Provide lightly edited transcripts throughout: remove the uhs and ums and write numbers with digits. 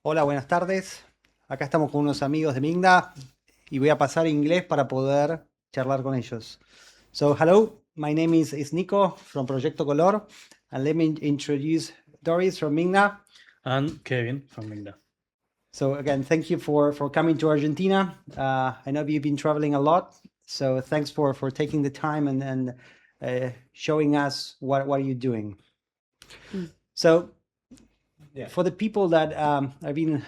Hola, buenas tardes. Acá estamos con unos amigos de MINGDA y voy a pasar a inglés para poder charlar con ellos. So, hello, my name is Nico from Proyecto Color, and let me introduce Doris from MINGDA. And Kevin from MINGDA. So again, thank you for coming to Argentina. I know you've been traveling a lot, so thanks for taking the time and showing us what you're doing. So, for the people that have been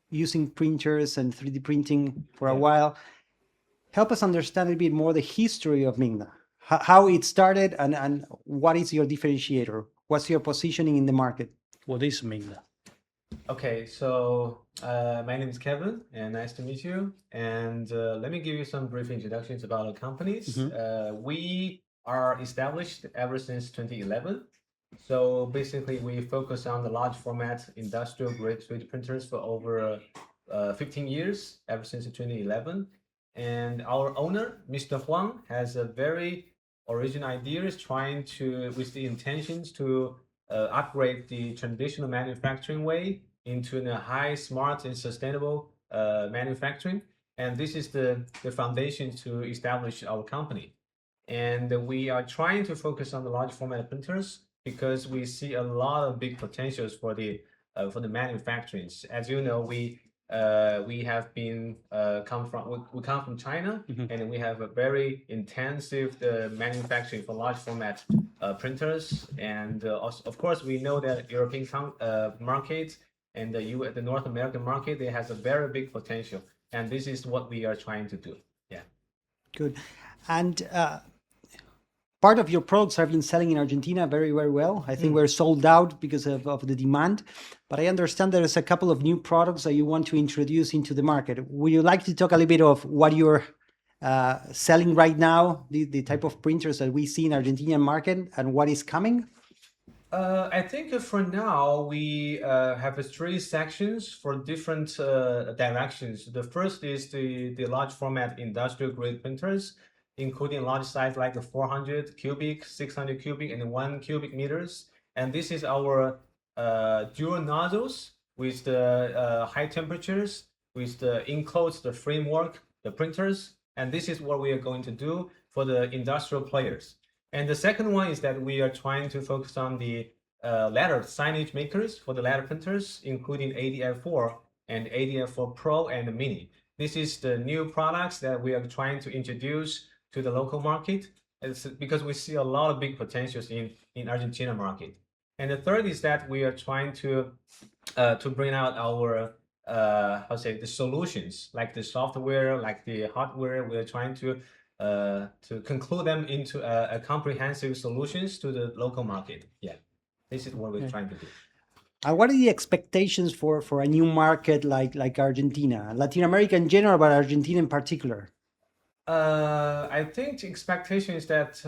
using printers and 3D printing for a while, help us understand a bit more the history of MINGDA, how it started, and what is your differentiator? What's your positioning in the market? What is MINGDA? Okay, so my name is Kevin, and nice to meet you. And let me give you some brief introductions about our companies. We are established ever since 2011. So basically, we focus on the large format industrial grade 3D printers for over 15 years, ever since 2011. And our owner, Mr. Huang, has a very original ideas trying to, with the intentions to upgrade the traditional manufacturing way into a high, smart, and sustainable manufacturing. And this is the foundation to establish our company. And we are trying to focus on the large format printers because we see a lot of big potentials for the manufacturing. As you know, we have been we come from China, and we have a very intensive manufacturing for large format printers, and also, of course, we know that European market and the North American market, it has a very big potential, and this is what we are trying to do. Yeah. Good. And part of your products have been selling in Argentina very, very well. I think we're sold out because of the demand. But I understand there's a couple of new products that you want to introduce into the market. Would you like to talk a little bit of what you're selling right now, the type of printers that we see in Argentinian market, and what is coming? I think for now we have three sections for different directions. The first is the large format industrial grade printers, including large size like the 400 cubic, 600 cubic, and 1 cubic meters. And this is our dual nozzles with the high temperatures, with the enclosed the framework, the printers. And this is what we are going to do for the industrial players. And the second one is that we are trying to focus on the letter signage makers for the letter printers, including ADF4 and ADF4 Pro and Mini. This is the new products that we are trying to introduce to the local market. It's because we see a lot of big potentials in Argentina market. And the third is that we are trying to bring out our the solutions, like the software, like the hardware. We are trying to conclude them into a comprehensive solutions to the local market. Yeah, this is what we're trying to do. And what are the expectations for a new market like Argentina, Latin America in general, but Argentina in particular? I think the expectation is that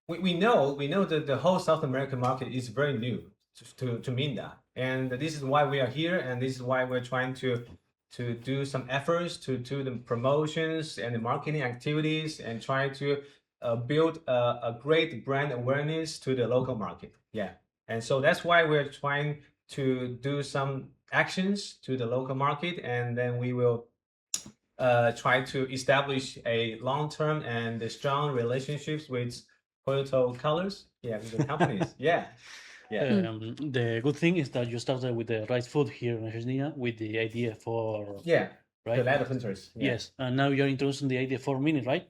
we know that the whole South American market is very new to MINDA, and this is why we are here, and this is why we're trying to do some efforts to do the promotions and the marketing activities and try to build a great brand awareness to the local market. Yeah, and so that's why we're trying to do some actions to the local market, and then we will try to establish a long-term and strong relationships with Proyecto Colors, with the companies. Yeah. The good thing is that you started with the right foot here in Argentina with the idea for Yeah, right. the ladder printers. Yeah. Yes, and now you're introducing the idea for Mini, right?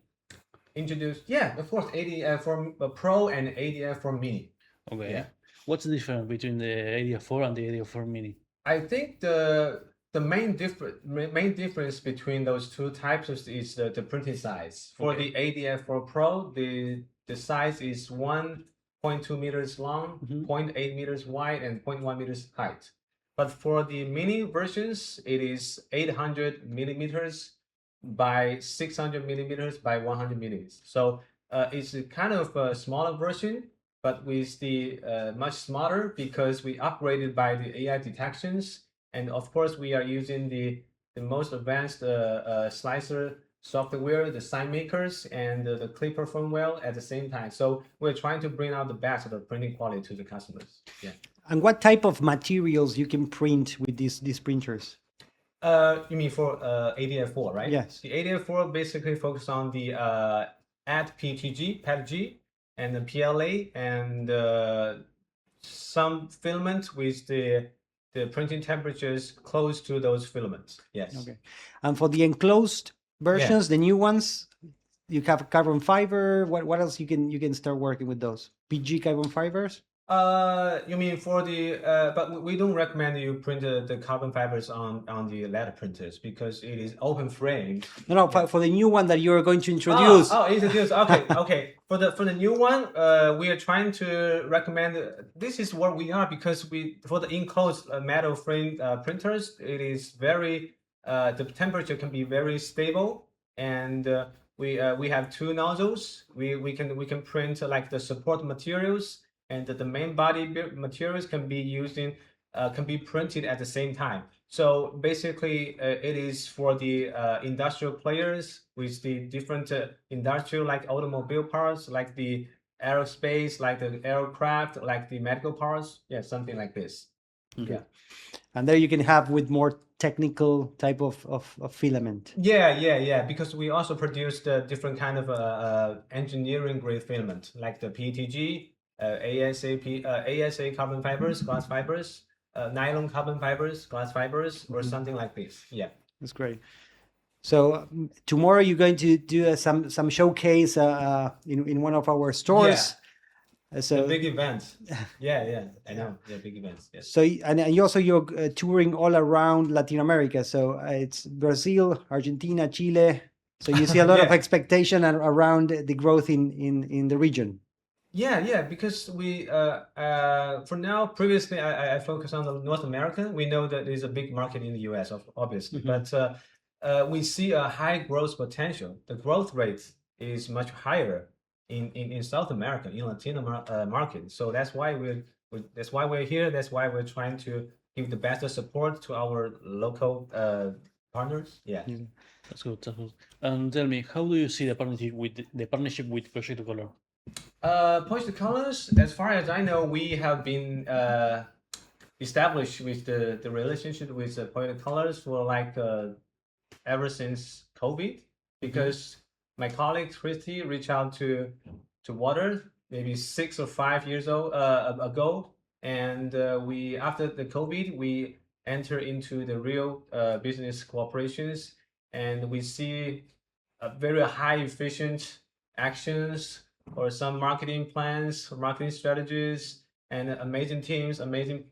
Introduced, of course, ADF for Pro and ADF for Mini. Okay. Yeah. What's the difference between the ADF4 and the ADF4 Mini? I think the main difference between those two types is the printing size. For the ADF4 Pro, the size is 1.2 meters long, 0.8 meters wide, and 0.1 meters height. But for the mini versions, it is 800 millimeters by 600 millimeters by 100 millimeters. So it's a kind of a smaller version, but with the much smarter because we upgraded by the AI detections. And of course, we are using the most advanced slicer software, the sign makers, and the clipper firmware at the same time. So we're trying to bring out the best of the printing quality to the customers. Yeah. And what type of materials you can print with these printers? You mean for ADF4, right? Yes. The ADF4 basically focus on the PETG, and the PLA, and some filament with the printing temperatures close to those filaments. Yes. Okay. And for the enclosed versions, the new ones, you have carbon fiber. What else you can start working with those? PG carbon fibers? You mean for the but we don't recommend you print the carbon fibers on the letter printers because it is open frame. No, for the new one that you're going to introduce. Introduce. Okay, okay. For the new one, we are trying to recommend. This is what we are because for the enclosed metal frame printers, it is very the temperature can be very stable, and we have two nozzles. We can print like the support materials. And the main body materials can be printed at the same time. So basically, it is for the industrial players with the different industrial, like automobile parts, like the aerospace, like the aircraft, like the medical parts. Yeah, something like this. Okay. Yeah. And there you can have with more technical type of filament. Yeah. Because we also produce the different kind of engineering grade filament, like the PETG. ASA carbon fibers, glass fibers, nylon carbon fibers, glass fibers, or something like this. Yeah, that's great. So tomorrow you're going to do some showcase in one of our stores. So big events. Yeah, I know. Yeah, big events. Yes. So and you're touring all around Latin America. So it's Brazil, Argentina, Chile. So you see a lot of expectation around the growth in the region. Yeah, because we for now previously I focus on the North America. We know that there's a big market in the US, obviously, but we see a high growth potential. The growth rate is much higher in South America, in Latin market. So that's why we're here. That's why we're trying to give the best support to our local partners. Yeah. That's good. That's good. And tell me, how do you see the partnership with Proyecto Color? Proyecto Colors, as far as I know, we have been established with the relationship with Proyecto Colors for like ever since COVID, because my colleague Christy reached out to Water maybe 6 or 5 years ago, and we after the COVID we enter into the real business cooperations, and we see a very high efficient actions or some marketing plans, marketing strategies, and amazing teams, amazing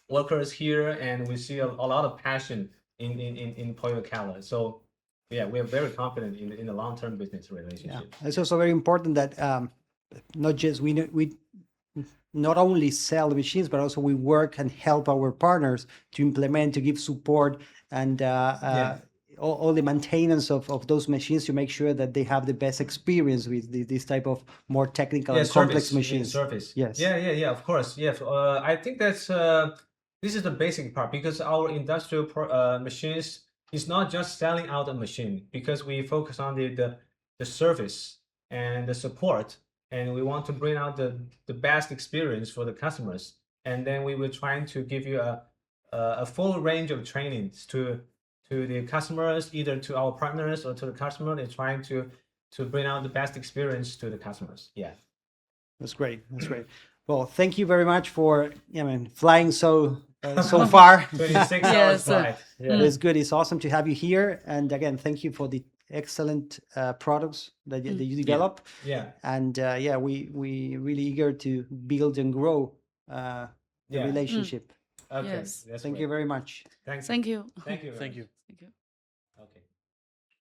workers here, and we see a lot of passion in Proyecto Color. So yeah, we are very confident in the long-term business relationship. Yeah. It's also very important that not just we not only sell the machines, but also we work and help our partners to implement, to give support, and all the maintenance of those machines to make sure that they have the best experience with this type of more technical and complex machines. Service. Yes. Yeah, of course. Yeah, I think that's this is the basic part, because our industrial machines is not just selling out a machine, because we focus on the service and the support, and we want to bring out the best experience for the customers. And then we will try to give you a full range of trainings to the customers, either to our partners or to the customer. They're trying to bring out the best experience to the customers. Yeah. That's great. That's great. Well, thank you very much for flying so far. 26 hours flight. Yeah. It's good. It's awesome to have you here. And again, thank you for the excellent products that you develop. Yeah. And we really eager to build and grow the relationship. Okay. Yes. That's Thank great. you very much. Thanks. Thank you. Thank you. Thank you. Thank you. Okay.